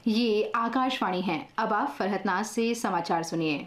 ये आकाशवाणी है। अब आप फरहत नाज से समाचार सुनिए।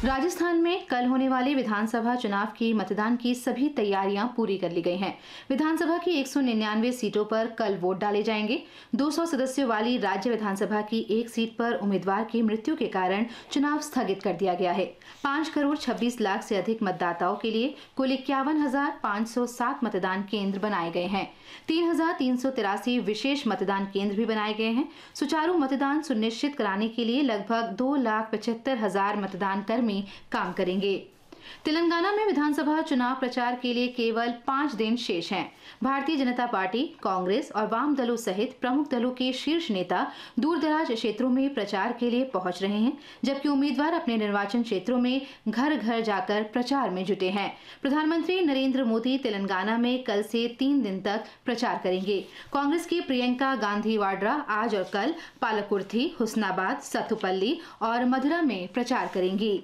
राजस्थान में कल होने वाले विधानसभा चुनाव की मतदान की सभी तैयारियां पूरी कर ली गई हैं। विधानसभा की 199 सीटों पर कल वोट डाले जाएंगे। 200 सदस्यों वाली राज्य विधानसभा की एक सीट पर उम्मीदवार की मृत्यु के कारण चुनाव स्थगित कर दिया गया है। 5 करोड़ 26 लाख से अधिक मतदाताओं के लिए कुल 51,507 मतदान केंद्र बनाए गए हैं। 3,383 विशेष मतदान केंद्र भी बनाए गए हैं। सुचारू मतदान सुनिश्चित कराने के लिए लगभग 2,75,000 मतदान कर्मी काम करेंगे। तेलंगाना में विधानसभा चुनाव प्रचार के लिए केवल 5 दिन शेष हैं। भारतीय जनता पार्टी, कांग्रेस और वाम दलों सहित प्रमुख दलों के शीर्ष नेता दूर दराज क्षेत्रों में प्रचार के लिए पहुंच रहे हैं, जबकि उम्मीदवार अपने निर्वाचन क्षेत्रों में घर घर जाकर प्रचार में जुटे हैं। प्रधानमंत्री नरेंद्र मोदी तेलंगाना में कल से 3 दिन तक प्रचार करेंगे। कांग्रेस की प्रियंका गांधी वाड्रा आज और कल पालकुर्थी, हुस्नाबाद, सथुपल्ली और मधुरा में प्रचार करेंगी।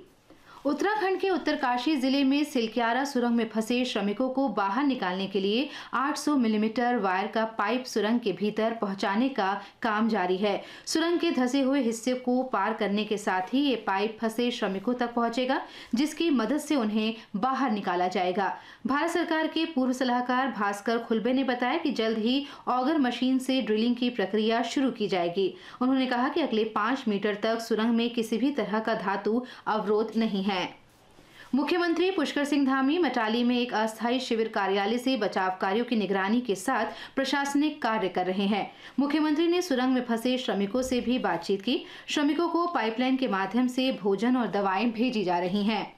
उत्तराखंड के उत्तरकाशी जिले में सिलक्यारा सुरंग में फंसे श्रमिकों को बाहर निकालने के लिए 800 मिलीमीटर वायर का पाइप सुरंग के भीतर पहुंचाने का काम जारी है। सुरंग के धंसे हुए हिस्से को पार करने के साथ ही ये पाइप फंसे श्रमिकों तक पहुंचेगा, जिसकी मदद से उन्हें बाहर निकाला जाएगा। भारत सरकार के पूर्व सलाहकार भास्कर खुलबे ने बताया कि जल्द ही ऑगर मशीन से ड्रिलिंग की प्रक्रिया शुरू की जाएगी। उन्होंने कहा कि अगले 5 मीटर तक सुरंग में किसी भी तरह का धातु अवरोध नहीं है। मुख्यमंत्री पुष्कर सिंह धामी मटाली में एक अस्थायी शिविर कार्यालय से बचाव कार्यों की निगरानी के साथ प्रशासनिक कार्य कर रहे हैं। मुख्यमंत्री ने सुरंग में फंसे श्रमिकों से भी बातचीत की। श्रमिकों को पाइपलाइन के माध्यम से भोजन और दवाएं भेजी जा रही हैं।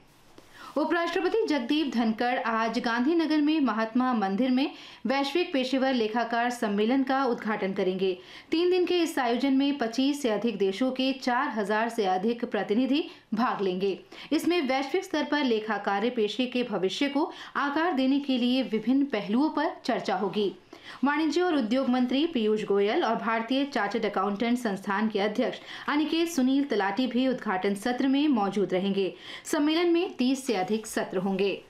उपराष्ट्रपति जगदीप धनखड़ आज गांधीनगर में महात्मा मंदिर में वैश्विक पेशेवर लेखाकार सम्मेलन का उद्घाटन करेंगे। 3 दिन के इस आयोजन में 25 से अधिक देशों के 4,000 से अधिक प्रतिनिधि भाग लेंगे। इसमें वैश्विक स्तर पर लेखा कार्य पेशे के भविष्य को आकार देने के लिए विभिन्न पहलुओं पर चर्चा होगी। वाणिज्य और उद्योग मंत्री पीयूष गोयल और भारतीय चार्टर्ड अकाउंटेंट संस्थान के अध्यक्ष अनिकेत सुनील तलाटी भी उद्घाटन सत्र में मौजूद रहेंगे। सम्मेलन में 30 से अधिक सत्र होंगे।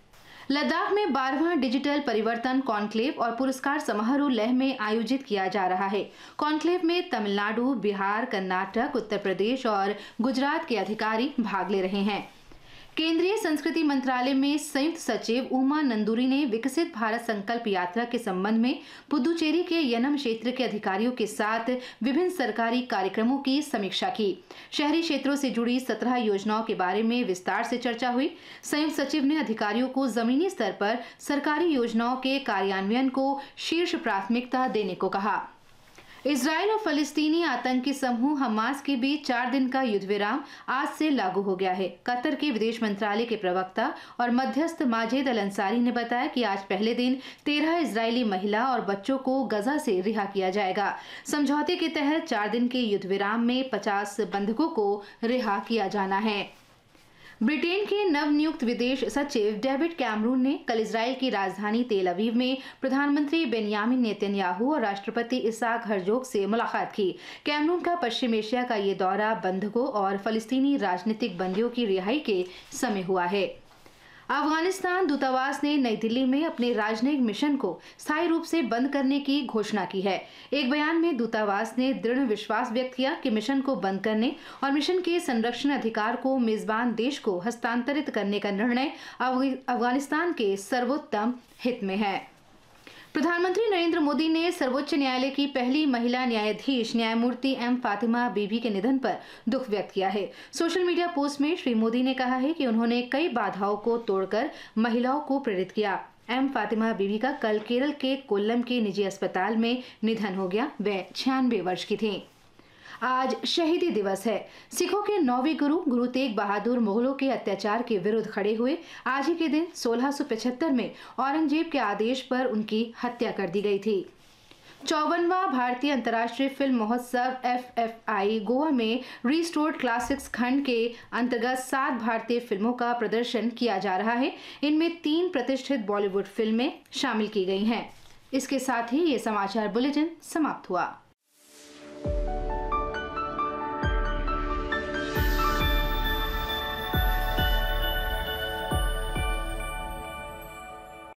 लद्दाख में 12वां डिजिटल परिवर्तन कॉन्क्लेव और पुरस्कार समारोह लेह में आयोजित किया जा रहा है। कॉन्क्लेव में तमिलनाडु, बिहार, कर्नाटक, उत्तर प्रदेश और गुजरात के अधिकारी भाग ले रहे हैं। केंद्रीय संस्कृति मंत्रालय में संयुक्त सचिव उमा नंदूरी ने विकसित भारत संकल्प यात्रा के संबंध में पुदुचेरी के यनम क्षेत्र के अधिकारियों के साथ विभिन्न सरकारी कार्यक्रमों की समीक्षा की। शहरी क्षेत्रों से जुड़ी 17 योजनाओं के बारे में विस्तार से चर्चा हुई। संयुक्त सचिव ने अधिकारियों को जमीनी स्तर पर सरकारी योजनाओं के कार्यान्वयन को शीर्ष प्राथमिकता देने को कहा। इजरायल और फलस्तीनी आतंकी समूह हमास के बीच 4 दिन का युद्ध विराम आज से लागू हो गया है। कतर के विदेश मंत्रालय के प्रवक्ता और मध्यस्थ माजिद अल अंसारी ने बताया कि आज पहले दिन 13 इजरायली महिला और बच्चों को गजा से रिहा किया जाएगा। समझौते के तहत 4 दिन के युद्ध विराम में 50 बंधकों को रिहा किया जाना है। ब्रिटेन के नवनियुक्त विदेश सचिव डेविड कैमरून ने कल इजराइल की राजधानी तेल अवीव में प्रधानमंत्री बेंयामिन नेतन्याहू और राष्ट्रपति इसाक हर्जोग से मुलाकात की। कैमरून का पश्चिम एशिया का ये दौरा बंधकों और फलस्तीनी राजनीतिक बंदियों की रिहाई के समय हुआ है। अफगानिस्तान दूतावास ने नई दिल्ली में अपने राजनयिक मिशन को स्थायी रूप से बंद करने की घोषणा की है। एक बयान में दूतावास ने दृढ़ विश्वास व्यक्त किया कि मिशन को बंद करने और मिशन के संरक्षण अधिकार को मेजबान देश को हस्तांतरित करने का निर्णय अफगानिस्तान के सर्वोत्तम हित में है। प्रधानमंत्री नरेंद्र मोदी ने सर्वोच्च न्यायालय की पहली महिला न्यायाधीश न्यायमूर्ति एम फातिमा बीबी के निधन पर दुख व्यक्त किया है। सोशल मीडिया पोस्ट में श्री मोदी ने कहा है कि उन्होंने कई बाधाओं को तोड़कर महिलाओं को प्रेरित किया। एम फातिमा बीबी का कल केरल के कोल्लम के निजी अस्पताल में निधन हो गया। वे 96 वर्ष की थीं। आज शहीदी दिवस है। सिखों के 9वें गुरु तेग बहादुर मुगलों के अत्याचार के विरुद्ध खड़े हुए। आज ही के दिन 1675 में औरंगजेब के आदेश पर उनकी हत्या कर दी गई थी। 54वां भारतीय अंतर्राष्ट्रीय फिल्म महोत्सव FFI गोवा में रिस्टोर्ड क्लासिक्स खंड के अंतर्गत 7 भारतीय फिल्मों का प्रदर्शन किया जा रहा है। इनमें 3 प्रतिष्ठित बॉलीवुड फिल्में शामिल की गई हैं। इसके साथ ही ये समाचार बुलेटिन समाप्त हुआ।